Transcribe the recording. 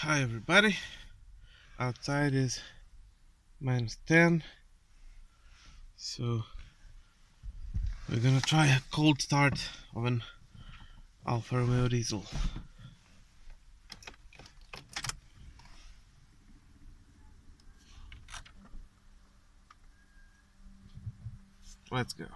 Hi everybody. Outside is -10, so we're gonna try a cold start of an Alfa Romeo diesel. Let's go.